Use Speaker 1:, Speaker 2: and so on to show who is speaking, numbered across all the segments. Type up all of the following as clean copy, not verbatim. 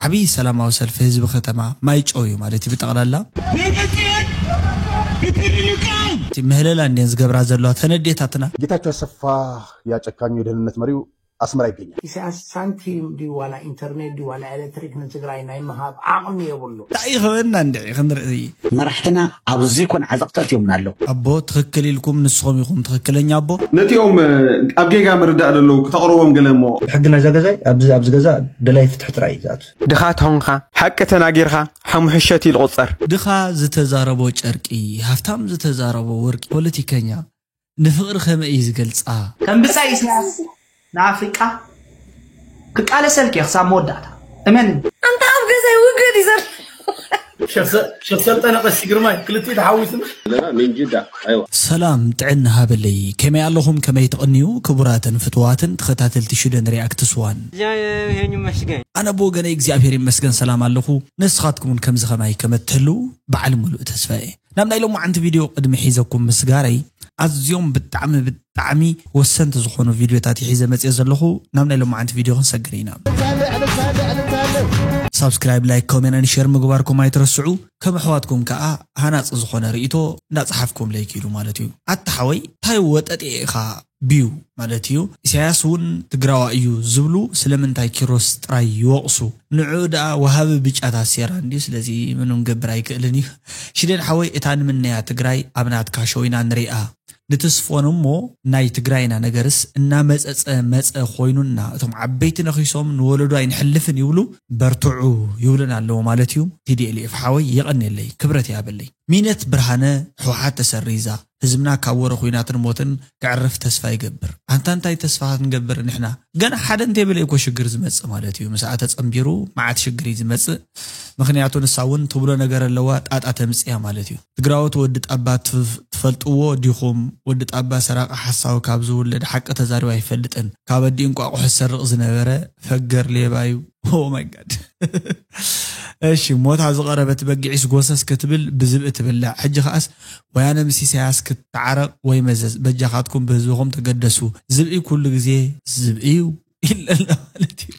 Speaker 1: عبي سلام وسل في حزب ختمة ما يجوي مالتي بتقلالا مهللا نديز قبر عزلوا تنديتاتنا
Speaker 2: ጌታቸው አሰፋ ያጨካኙ የደህንነት መሪው አስመራ ይገኛል
Speaker 3: ኢሳያስ ሳንቲም ዲ ዋላ ኢንተርኔት ዲ ዋላ ኤሌክትሪክ ንትግራይ ናይ መሃብ አቅም የብሉ
Speaker 1: ታይኸና እንዴ ክንርኢ
Speaker 3: መራሕትና ኣብዚ ኮን ዓዘቅታት ይምናለው
Speaker 1: አቦ ትክክል ኢልኩም ንስኹም ይኹም ትክክለኛ አቦ
Speaker 4: ነቲኦም ኣብ ጌጋ መርዳእ ደለው ከተقربهم ገለሞ
Speaker 5: ሕግና ዘገዛይ ኣብዚ ገዛ ደላይ ፍትሕ ጥራይ ዛት
Speaker 6: ድኻ ተሆንኻ ሓቂ ተናጊርኻ ሓሙሕሸት ይልቁፀር
Speaker 1: ድኻ ዝተዛረቦ ጨርቂ ሃፍታም ዝተዛረቦ ወርቂ ፖለቲከኛ ንፍቅር ከመይ ዝገልጻ
Speaker 7: ከምብሳ ኢሳያስ نافريقا كقاله سلك يخسام موداتا امن
Speaker 8: انت ابغزي وجد يزر
Speaker 9: شخص تنقص يغرماي كلتي تحويسنا
Speaker 4: لا من جدا ايوه
Speaker 1: سلام تعنا هابلي كما ياللهم كما يتقنيو كبراتن فتواتن تختاتل تشدن رياكت سوان
Speaker 6: هيني مسجن
Speaker 1: انا بوغني اغزابير مسجن سلام عليكم نسخاتكم كم زخماي كمتلو بعلم ملء تسفاي نامنا لهم عند فيديو قدم حيزكم مسغاري أزيوم بالتعمي وسنت زخونو فيديو تاتي حيزة متى يزلخو نامنا لهم عند فيديو نسجرينا سبسكرايب لايك كومنت ان شير مغباركم ما يترسعوا كم حواتكم كا هناص زخونه ريتو نصحفكم لايكيلو مالتيو اتحوي تاي وططيخا بيو مالتيو إسياسون تقراوا ايو زبلو سلمنتاي كيروس تراي يوقسو نعودا وهاب بيچاتا سيراندي سلازي منو نقبر ايكلني شدين حوي اتان منيا تقراي ابنات كاشوينا نريئا نتسفون مو ناي تقراينا نغرس انا مص خوينونا اتم عبيت نخيسوم نولدو اين حلفن يولو برتعو يولنا لو مالتيو تيدي الي افحاوي يقني لي كبرت يابلي مينت برهانه حوحات تسريزا حزبنا كاورو خويناتن موتن كعرف تسفا يقبر انتاي تسفا نقبر نحنا غنا حدا انت بلا يكو شجر زمص مالتيو مساعه تصمبيرو معات شجري زمص مخنياتو نساون تبلو ነገር ለዋ ጣጣ ተምጽያ مالتيو تግራውት ወድጥ አባት تፈልጥዎ ዲኹም ወድጥ አባ ሰራቅ ሐሳው ካብዙ ወለድ ሐቀ ተዛሪው አይፈልጥን ካበዲ እንቋቁ ሕሰርቅ ዝነበረ ፈገር ሌባዩ ኦ ማይ ጋድ ايش موت عزقربت بقعيس غوسس كتبل بزبق تبلع حج خاص ويانا مسي سياس كتعرق وي مزز بجاخاتكم بهزوهم تقدسوا زبقي كل غزي زبقيو الا مالتي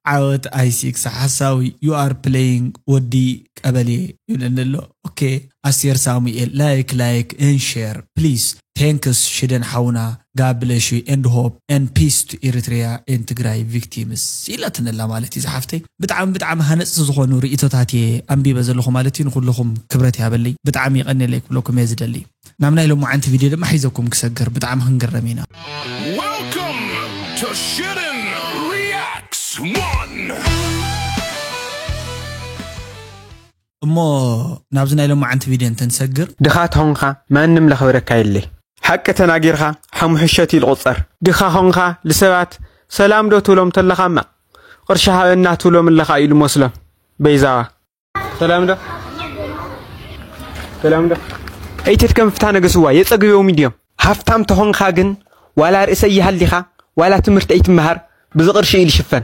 Speaker 1: عاوت اي 6 حساوي يو ار بلاينج ودي قبلي يقولنلو اوكي اسير سامويل لايك ان شير بليز ثانكس شدن حونا God bless you and hope and peace to Eritrea and Tigray victims سيلاتنا لا مالتي زحفتي بتعم هنص زخونو ريتوتاتي امبي بزلخو مالتي نخلخم كبرت يابلي بتعم يقني لك بلوكم يزدلي نامنا لهم عند فيديو دما حيزكم كسجر بتعم هنقرمينا
Speaker 10: Welcome to Shidden Reacts 1
Speaker 1: امو نابزنا لهم عند فيديو تنسجر
Speaker 6: دخات هونخا ما نم لخبرك يلي حق تناغيرها حمحشت القصر دخا هونخا لسبات سلام دو تولم تلخما قرشها ان تولم لخا يلو مسلم بيزاوا سلام دو ايتت كم فتا نغسوا يصغيو ميديوم هافتام تهونخا جن ولا رئيس يحلخا ولا تمرت ايت مهر بزقرش يلشفن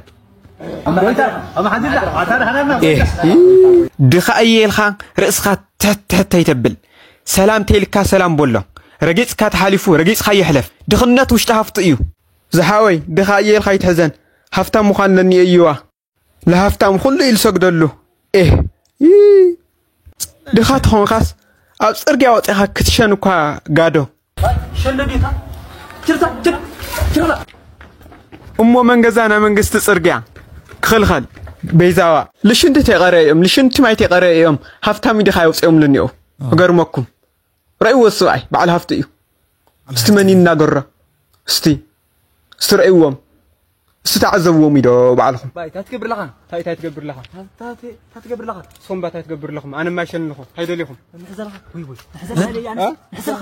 Speaker 6: دخا ايلخا رئيسخا تحت يتبل سلام تيلكا سلام بولو رجيت كات حالفو رجيت خي يحلف دخلنات وش تهفت ايو زحاوي دخايل خي تحزن هفتام مخانني ايوه لا هفتام كله يلسجدلو دخات هون خاص اب صرغيا وطيخا كتشنكا غادو
Speaker 9: شنديتا ترتا
Speaker 6: امو منغزانا منغست صرغيا خلخل بيزاوا لشنت تقريم لشنت ماي تقريم هفتام دخاي وصيوم لنيو غرمكم رأيو السبعي بعد هفتيو استمنين ناقرة استرأيوهم استعزوهم يدو بعضهم
Speaker 9: باي تتكبر لغان تاي تتكبر لغان تتكبر لغان صوم با تتكبر لغم انا ما شنخو هيدو ليكم نحزل وي نحزل لي يعني نحزل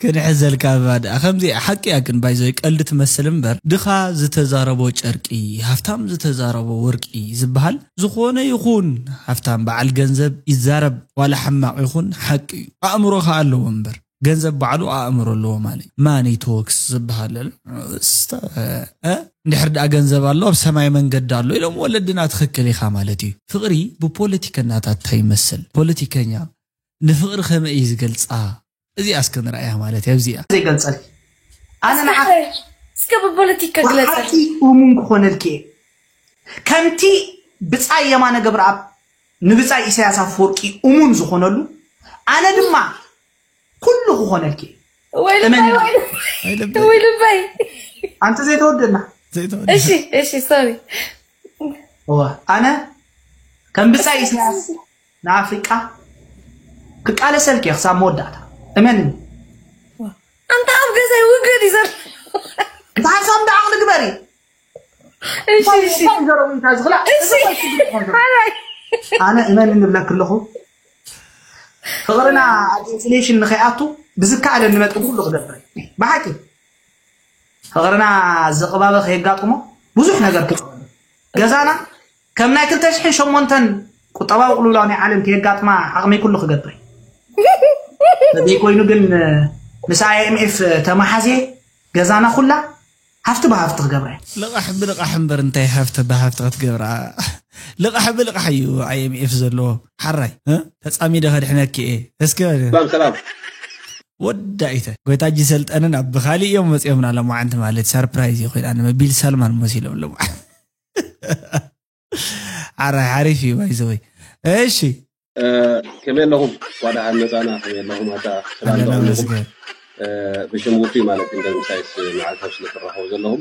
Speaker 1: كنحزل كاباد خمزي حقي اكن بايزو قلد تمثل امبر دخا زتزاربو چرقي هفتام زتزاربو ورقي زبحال زخونه يخون هفتام بعل گنزب يزارب ولا حماق يخون حقي امرو خالو امبر ገንዘብ ባዕሉ አእምሮ ለው ማለት ማኒ ቶክስ ዝባሃል እስታ ንሕርዳ ገንዘብ አለው በሰማይ መንገድ አለው ኢሎም ወለድና ትክክል ይኻ ማለት እዩ ፍቅሪ በፖለቲካናታት ታይመስል ፖለቲከኛ ንፍቅር ከመይ ዝገልጻ እዚ አስከን ራእያ ማለት ያብዚያ
Speaker 7: ይገልጻል
Speaker 8: انا معك اسكب البوليتيكا جلسه
Speaker 7: ومن كونلكي ከምቲ ብጻይ የማነ ገብረአብ ንብጻይ ኢሳያስ አፈወርቂ እሙን ዝኾነሉ አነ ድማ ኩሉ ኾነልኪ
Speaker 8: ወይልባይ
Speaker 7: አንተ ዘይተወደና
Speaker 8: እሺ ሶሪ
Speaker 7: አነ ከም ብጻይ ኢሳያስ ንአፍሪቃ ክቃለ ሰልኪ خصام ወዳታ እመንኒ
Speaker 8: አንተ አብገዛይ ውግድ ይዘር
Speaker 7: ታሳም ዳዕቅ ግበሪ
Speaker 8: እሺ
Speaker 7: أنا إيمان نبلا كلهم فقرنا إنفليشن نخياتو بزكاء على النمط كله قدر بحكي فقرنا الزقبابة خيقاتكم بزوح نقر كده جزانا كم ناكل تشحن شو منتن كتبا وقولوا لاني عالم خيقات ما عقمي كله قدر بدي كوينو جن مساعي MF تمحازي جزانا خلا هفت بهفت قبره
Speaker 1: لقى حمبر انتي هفت بهفت قبره لقى حيو IMF زلو حراي ها تصامي ده حناكي ايه اسكو
Speaker 4: سلام
Speaker 1: ودايته قويتاجي سلطنن بخالي يوم مصيمنا لما انت مالت سربرايز يخيل انا مبيل سلمان مسيلو لما حراي عارفي بايزوي ايش
Speaker 11: كمان لهم ولا عندنا كمان لهم هذا سلام بشموتي مالك عند المسايس مع الحبس اللي راحوا زلهم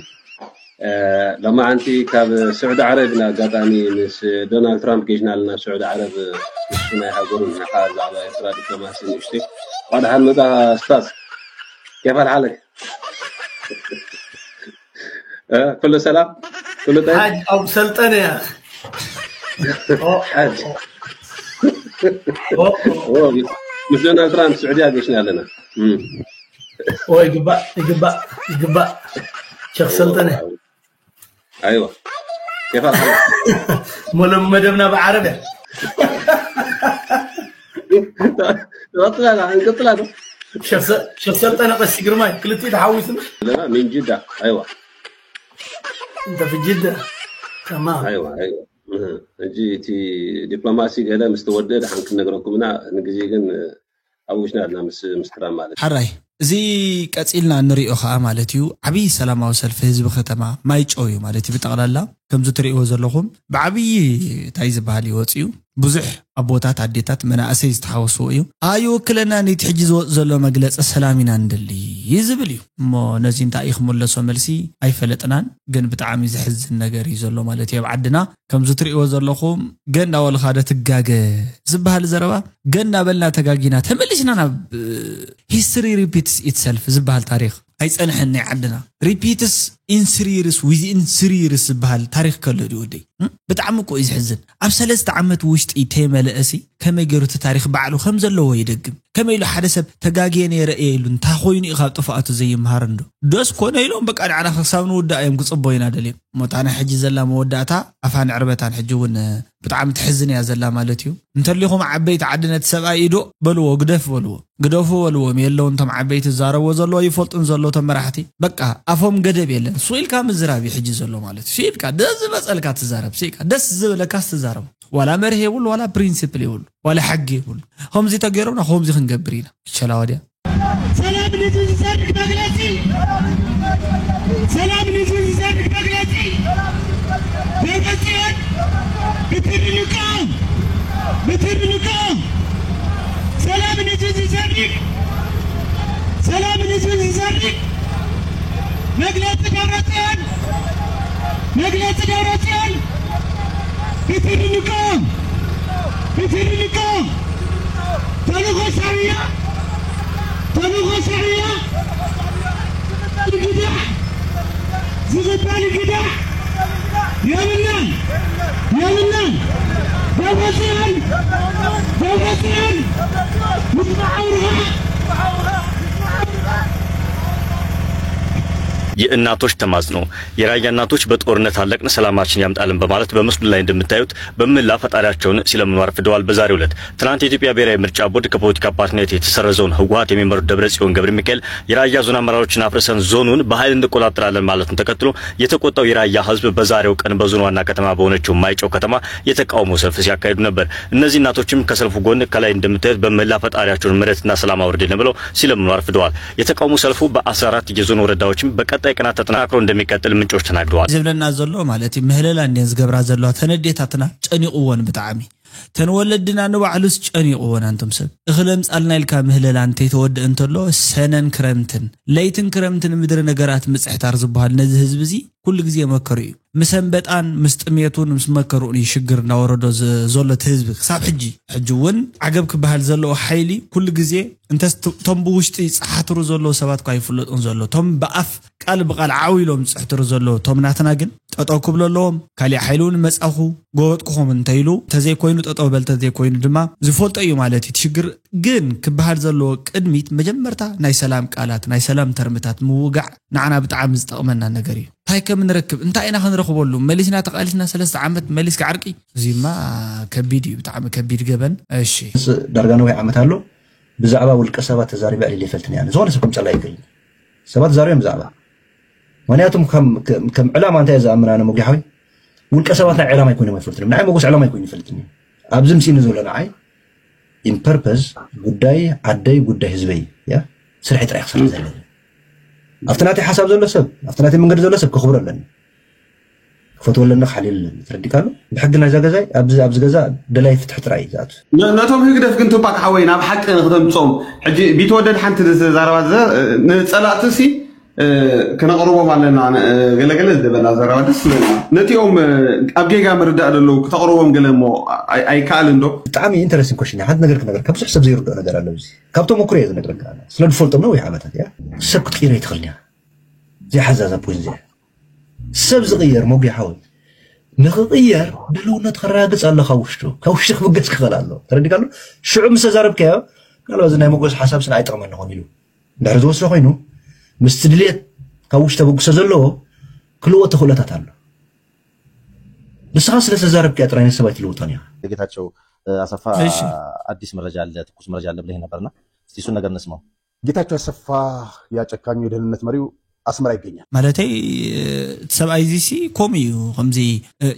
Speaker 11: لما أنت كاب سعود عربنا قطعني مس دونالد ترامب كيجنا لنا سعود عرب ما يحضرون حاجة على إسرائيل دبلوماسي نشتي هذا هالمدى أستاذ كيف حالك؟ كله سلام كله طيب
Speaker 3: حاج أبو سلطنة يا
Speaker 11: حاج مس دونالد ترامب سعودية كيجنا لنا
Speaker 3: يقبأ شيخ سلطنة
Speaker 11: ايوه كيف الحال؟
Speaker 3: ملمدنا بعربي
Speaker 11: قلت
Speaker 3: شيخ سلطنة بس يقرماي كلتي تحوسنا
Speaker 11: لا من جدة ايوه
Speaker 3: انت في جدة تمام
Speaker 11: ايوه جيتي دبلوماسي كذا مستودد حنك نقرأكمنا نجيجن أبوشنا لنا مسترام مالك
Speaker 1: حراي زي قصيلنا نريو خا مالتيو عبي سلاماو سلف حزب ختما مايچويو مالتي بتقلالا كم زتريو زلخم بعبي تايز بالي وصيو بزح ابوتات عديتات مناسي استحوسو ايو ايو كلنا نيت حجز زلو مغلص سلامينا ندلي يزبليو مو نزين تايخ مولسو ملسي اي فلطنان گن بتعامي زحزن ነገር ይዘሎ ማለት ይብዓድና ከም ዝትሪኦ ዘለኹም ገና ወልኻደ ትጋገ ዝባሃል ዘረባ ገና በልና ተጋጊና ተመልሽና ናብ history repeats itself ዝባሃል ታሪክ አይጸንሕና ይዓድና repeats in series within series ዝባሃል ታሪክ ከሎ ዲወዲ بتعم كو يزحزن اب 3 عامات وشطي تيملاسي كما غيرت تاريخ بعلو خم زلو يدغم كما يلو حدا سب تغاغين يرئيلو انت خوين اخاب طفاته زي مهارندو دوس كون يلون بقى على حساب نودا ايم كصبوينا دليم موتانا حجي زلا موداتا افان عربتان حجون بتعم تحزن يا زلا مالتيو انت ليكم عبيت عدنت سبا يدو بلو غدف ولو ميلو انتم عبيت زارو زلو يفلطن زلو تمرحتي بقى افهم غدب يلن سويل كام زرابي حجي زلو مالتي سويل كا دز مسالكا تزارب سيكا دس زبلكا تزارب ولا مرهي يقول ولا برينسيبل يقول ولا حق يقول هم زي تغيرونا هم زي خنغبرينا شلا وديا
Speaker 10: سلام نزول زادك بغلاتي سلام نزول زادك بغلاتي بغلاتي بترنكم سلام نزول زادك بغلاتي بترنكم تلغوا سريع زغبال القدح يا منان بوغسيان مصبعورها
Speaker 12: የእናቶች ተማጽኖ የራያ እናቶች በጦርነት አለቅን ሰላማችን ያምጣልን በማለት በመስሉ ላይ እንደምታዩት በመላ ፈጣሪያቸውን ሲለምኑ አርፍደዋል። በዛሬው ዕለት ትናንት የኢትዮጵያ ብሔራዊ ምርጫ ቦርድ ከፖለቲካ ፓርቲነት የተሰረዘውን ህወሓት የሚመሩት ደብረጽዮን ገብረ ሚካኤል የራያ ዞን አመራሮችን አፍርሰን ዞኑን በኃይል እንቆጣጠራለን ማለቱን ተከትሎ የተቆጣው የራያ ህዝብ በዛሬው ቀን በዞኑ ዋና ከተማ በሆነችው ማይጨው ከተማ የተቃውሞ ሰልፍ ሲያካሂዱ ነበር። እነዚህ እናቶችም ከሰልፉ ጎን ከላይ እንደምታዩት በመላ ፈጣሪያቸውን ምሕረትና ሰላም አውርድልን ብለው ሲለምኑ አርፍደዋል። የተቃውሞ ሰልፉ በ14 የዞን ወረዳዎችም በቀጥ በቀጣይ ቀናት ተጠናክሮ እንደሚቀጥል ምንጮች ተናግረዋል።
Speaker 1: ዝብለና ዘሎ ማለት ምህለላ እንዴ ዝገብራ ዘሎ ተነዴታትና ጨኒቁዎን ብጣዕሚ ተንወለድና ንባዕሉስ ጨኒቁዎን አንተም ሰብ እኽለም ጻልና ኢልካ ምህለላ እንተ ተወድ እንተሎ ሰነን ክረምትን ለይትን ክረምትን ምድር ነገራት ምጽሕታር ዝበሃል ነዚ ህዝብ እዚ ኩሉ ግዜ መከሩ እዩ ምሰንበጣን ምስጥሜቱን ምስመከሩን ይሽግር ናወረዶ ዘሎ ህዝብ ክሳብ ሕጂውን ዓገብ ክበሃል ዘሎ ሓይሊ ኩሉ ግዜ እንተ ቶም ብውሽጢ ጻሓትሩ ዘሎ ሰባት ካይፍለጡን ዘሎ ቶም በአፍ ቃል በቃል ዓዊሎም ጽሕትሩ ዘሎ ቶም ናትና ግን ጠጠው ክብለሎም ካሊ ሓይሉን መጻኹ ጎወጥኩም እንተይሉ ተዘይ ኮይኑ ጠጠው በልተ ዘይ ኮይኑ ድማ ዝፈልጦ እዩ ማለት ይሽግር ግን ክበሃል ዘሎ ቅድሚት መጀመርታ ናይ ሰላም ቃላት ናይ ሰላም ተርምታት ምውጋዕ ንዓና ብጣዕሚ ዝጠቕመና ነገር እዩ ታይ ከም ንረክብ እንታይ ኢና ክንረክበሉ መሊስና ተቃሊስና 3 ዓመት መሊስ ከዓርቂ እዚማ ከቢድ እዩ ብጣዕሚ ከቢድ ገበን እሺ
Speaker 5: ዳርጋ ነው ዓመት አሎ ብዛዕባ ውልቀ ሰባት ተዛሪባ ኢሊ ይፈልጥኒ ያነ ዝኾነ ሰብኩም ጸላ ይገኝ ሰባት ዛሬም ብዛዕባ ምክንያቱም ከም ዕላማ እንታይ ዘኣምናነ ሙግያዊ ውልቀ ሰባት ናይ ዕላማ ይኮነ ይፈልጥኒ ናይ ሞጎስ ዕላማ ይኮነ ይፈልጥኒ ኣብዚ ምሲኒ ዘለና ዓይ in purpose ጉዳይ ዓደይ ጉዳይ ህዝበይ ያ ስርሒ ጥራይ ክሰርሕ ዘለዎ አፍተናቲ ሐሳብ ዘሎ ሰብ አፍተናቲ መንገድ ዘሎ ሰብ ክኽብረለን ፈትወለና ሓሊል ትረዲካሉ ብሕግና ዘገዛይ ኣብዚ ገዛ ደላይ ፍትሕ ጥራይ ዛት
Speaker 4: ነቶም ህግደፍ ግን ተባክ ሓወይና ብሓቂ ንኽተምጾም ሕጂ ቢትወደድ ሓንቲ ዘራባ ንጸላእትሲ ከነቕርቦም ኣለና ገለገለ ዝደበና ዘራባ ደስ ይብለና ነቲኦም ኣብ ጌጋ ምርዳእ ደለው ከተቕርቦም ገለ እሞ ኣይከኣልን ዶ
Speaker 5: ብጣዕሚ ኢንተረስቲንግ ኮሽን ሓንቲ ነገር ክነገር ካብ ብዙሕ ሰብ ዘይርድኦ ነገር ኣሎ እዚ ካብቶም ምኩር እየ ዝነግረካ ስለዝፈልጦም ነው ወይ ዓመታት ያ ሰብ ክትቅይረ ይትኽእልኒ ዘይሓዛዛ ፖይንት ዘ ሰብ ዝቕየር ሞጊ ሓወይ ንኽቕየር ድልውነት ክረጋግፅ ኣለካ ውሽጡ ካብ ውሽጢ ክብገስ ክኽእል ኣሎ ተረዲካሉ ሽዑ ምስ ተዛረብካዮ ናልባዚ ናይ ሞጎስ ሓሳብ ስን ኣይጠቕመኒ ኾን ኢሉ እንድሕር ዝወስዶ ኮይኑ ምስ ትድልየት ካብ ውሽጢ ተበግሶ ዘለዎ ክልወ ተኽእሎታት ኣሎ ንስኻ ስለ ተዛረብካ ጥራይ ሰብ ኣይትልውጦን እያ
Speaker 2: ጌታቸው አሰፋ አዲስ መረጃ አለ ትኩስ መረጃ አለ ብለህ ነበርና እስቲ እሱን ነገር እንስማው ጌታቸው አሰፋ ያጨካኙ የደህንነት መሪው አስመራ ይገኛል
Speaker 1: ማለቴ ሰብአይ ዚሲ ኮሚዩ ከምዚ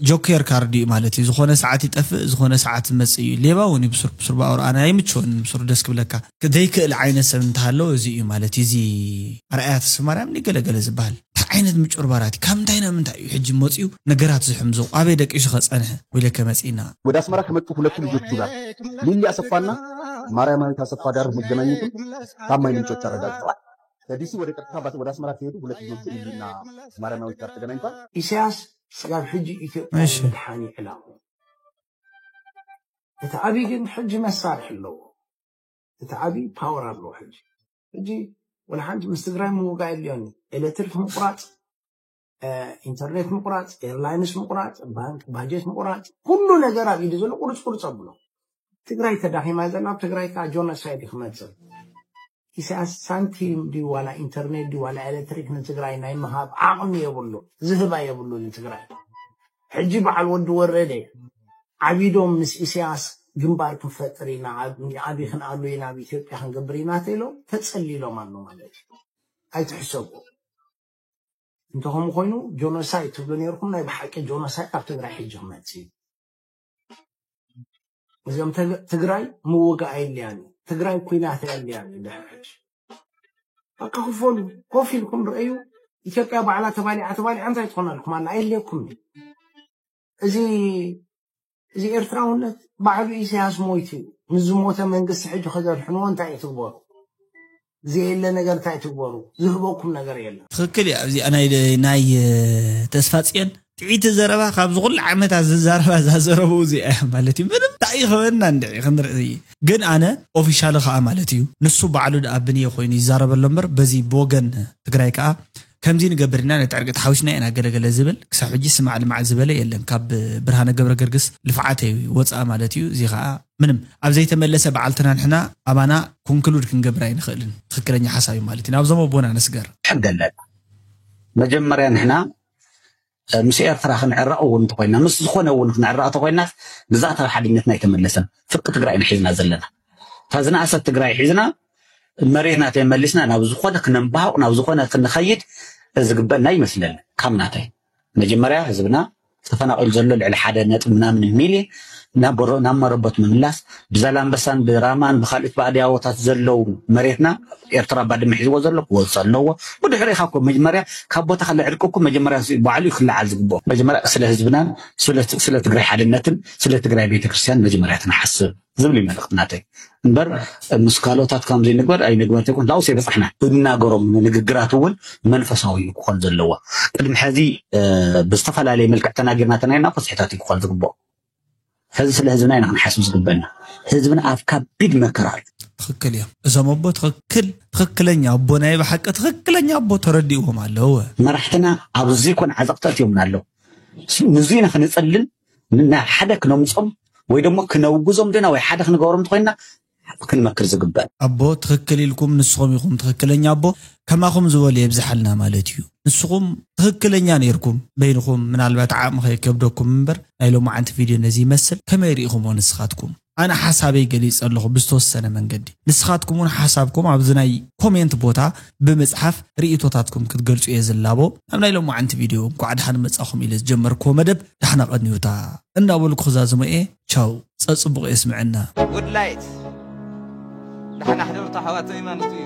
Speaker 1: ጆከር ካርዲ ማለት ዝኾነ ሰዓት ይጠፍ ዝኾነ ሰዓት መጽዩ ሌባውን ይብሱር ባውር አና ይምቾን ብሱር ደስክ ብለካ ከደይክእል ዓይነት ሰብ እንተሃለው እዚ እዩ ማለት እዚ አርአያት ሰማርያም ንገለገለ ዝባል ዓይነት ምጭር ባራቲ ከምታይና ምንታይ እዩ ሕጂ መጽዩ ነገራት ዝሕምዞ አበይ ደቂሽ ኸጸንህ ወይ ለከመጽና
Speaker 2: ወደ አስመራ ከመጡ ሁለት ልጆች ጋር ሊሊ አሰፋና ማርያማዊት አሰፋ ጋር መገናኘቱን ታማኝ ምንጮች አረጋግጠዋል ከዲሲ ወደ ቀጥታ ወደ አስመራ ሲሄዱ ሁለት ልጆች ሊሊና ማርያማዊት ጋር ተገናኝቷል
Speaker 3: ኢሳያስ ስጋብ ሕጂ ኢትዮጵያ ድሓኒ ዕላሙ እቲ ዓብይ ግን ሕጂ መሳርሒ ኣለዎ እቲ ዓብይ ፓወር ኣለዎ ሕጂ ወላ ሓንቲ ምስ ትግራይ ምውጋዕ የድልዮኒ ኤሌክትሪክ ምቁራፅ ኢንተርኔት ምቁራፅ ኤርላይንስ ምቁራፅ ባንክ ባጀት ምቁራፅ ኩሉ ነገር ኣብ ኢዱ ዘሎ ቁርፅ ቁርፅ ኣብሎ ትግራይ ተዳኺማ ዘላ ኣብ ትግራይ ከዓ ጆኖሳይድ ክመፅእ ኢሳያስ ሳንቲም ዲ ዋላ ኢንተርኔት ዲ ዋላ ኤሌክትሪክ ንትግራይ ናይ ምሃብ ዓቕሚ የብሉ ዝህባ የብሉ ንትግራይ ሕጂ በዓል ወዲ ወረደ ዓቢዶም ምስ ኢሳያስ ግንባር ክንፈጥር ኢና ዓቢ ክንኣሉ ኢና ኣብ ኢትዮጵያ ክንገብር ኢና ተኢሎም ተጸሊሎም ኣሎ ማለት ኣይትሕሰቡ እንተኸም ኮይኑ ጆኖሳይድ ትብሉ ነርኩም ናይ ብሓቂ ጆኖሳይድ ኣብ ትግራይ ሕጂ ክመፅእ እዩ እዚኦም ትግራይ ምውጋእ የድልያኒ ትግራይ ኩናት የድልያኒ ድሕሪ በቃ ክፈሉ ኮፍ ኢልኩም ርአዩ ኢትዮጵያ ባዕላ ተባሊዓ እንታይ ትኾናልኩም ኣላ ኣየድልየኩም እዚ ኤርትራውነት ባዕሉ ኢሳያስ ሞይቱ ምስ ዝሞተ መንግስቲ ሕጂ ከዘርሕንዎ እንታይ እዩ ትግበሩ ዘየለ ነገር እንታይ ትግበሩ ዝህበኩም ነገር የለን
Speaker 1: ትክክል እያ እዚ ናይ ተስፋ ጽዮን ጥዒት ዘረባ ካብ ዝኩሉ ዓመታት ዝዛረባ ዛዘረቡ እዚኣ ማለት እዩ ምንም እንታይ ይኸበና እንድዒ ክንርኢ ግን ኣነ ኦፊሻል ከዓ ማለት እዩ ንሱ ባዕሉ ኣብንየ ኮይኑ ይዛረበሎ እምበር በዚ ብወገን ትግራይ ከዓ ከምዚ ንገብርና ነጥዕርግት ሓዊስና ኢና ገለገለ ዝብል ክሳብ ሕጂ ስማዕ ልማዕ ዝበለ የለን ካብ ብርሃነ ገብረ ገርግስ ልፍዓተይ ወፃ ማለት እዩ እዚ ከዓ ምንም ኣብ ዘይተመለሰ በዓልትና ንሕና ኣባና ኮንክሉድ ክንገብር ኣይንኽእልን ትክክለኛ ሓሳብ ማለት እዩ ኣብዞም ኣቦና ነስገር
Speaker 13: ሕገለና መጀመርያ ንሕና ምስ ኤርትራ ክንዕረቕ እውን እንተኮይና ምስ ዝኾነ እውን ክንዕረቕ እንተኮይና ግዛእታዊ ሓድነትና ኣይተመለሰን ፍርቂ ትግራይ ንሒዝና ዘለና ተዝናእሰት ትግራይ ሒዝና መሬትና ተመሊስና ናብ ዝኾነ ክነንባሃቕ ናብ ዝኾነ ክንኸይድ ዝግበአና ይመስለኒ ካብ ናተይ መጀመርያ ህዝብና ተፈናቀል ዘሎ ልዕሊ 1.1 ሚልዮን ናብ መረቦት ምምላስ ብዛላምበሳን ብራማን ብኻልኦት ባዕዳዎታት ዘለው መሬትና ኤርትራ ባድመ ሒዝዎ ዘሎ ክወፅእ ኣለዎ ብድሕሪ ኢኻ መጀመርያ ካብ ቦታ ከልዕርቅኩም መጀመርያ ባዕሉ ክልዓል ዝግብኦ መጀመርያ ስለ ህዝብናን ስለ ትግራይ ሓድነትን ስለ ትግራይ ቤተክርስትያን መጀመርያ ትንሓስብ ዝብል መልእኽትናተይ እምበር ምስ ካልኦታት ከምዚ ንግበር ኣይንግበር ተይኮን ላውስ የበፅሕና ብናገሮም ንግግራት እውን መንፈሳዊ ክኾን ዘለዎ ቅድሚ ሕዚ ብዝተፈላለየ መልክዕ ተናጊርና ተናይና ፍስሕታት ክኾን ዝግብኦ ሕዚ ስለ ህዝብና ኢና ክንሓስብ ዝግበአና ህዝብና ኣብ ከቢድ መከራ ኣሎ
Speaker 1: ትክክል እዮም እዞም ኣቦ ትክክለኛ ኣቦ ናይ ብሓቂ ትክክለኛ ኣቦ ተረዲእዎም ኣለዎ
Speaker 13: መራሕትና ኣብዚ ኮን ዓዘቕተት እዮም ኣለው ንዙይና ክንፀልን ናብ ሓደ ክነምፆም ወይ ደሞ ክነውግዞም ደና ወይ ሓደ ክንገብሮም ተኮይና ክንመክር ዝግበአን
Speaker 1: ኣቦ ትክክል ኢልኩም ንስኹም ኢኹም ትክክለኛ ኣቦ ከማኹም ዝበሉ የብዝሓልና ማለት እዩ ንስኹም ትክክለኛ ነርኩም በይንኹም ምናልባት ዓቕሚ ከይከብደኩም እምበር ናይ ሎማዓንቲ ቪድዮ ነዚ ይመስል ከመይ ርኢኹምዎ ንስኻትኩም ኣነ ሓሳበይ ገሊፅ ኣለኹ ብዝተወሰነ መንገዲ ንስኻትኩም እውን ሓሳብኩም ኣብዚ ናይ ኮሜንት ቦታ ብምፅሓፍ ርእቶታትኩም ክትገልጹ እየ ዝላቦ ኣብ ናይ ሎማዓንቲ ቪድዮ ጓዕድሓን መጻኹም ኢለ ዝጀመርክዎ መደብ ዳሕና ቀኒዩታ እናበልኩ ክዛዝሞ እየ ቻው ፀፅቡቕ የስምዐና
Speaker 14: ውድላይት ዳሕና ሕደርታ ሓዋተይ ማለት እዩ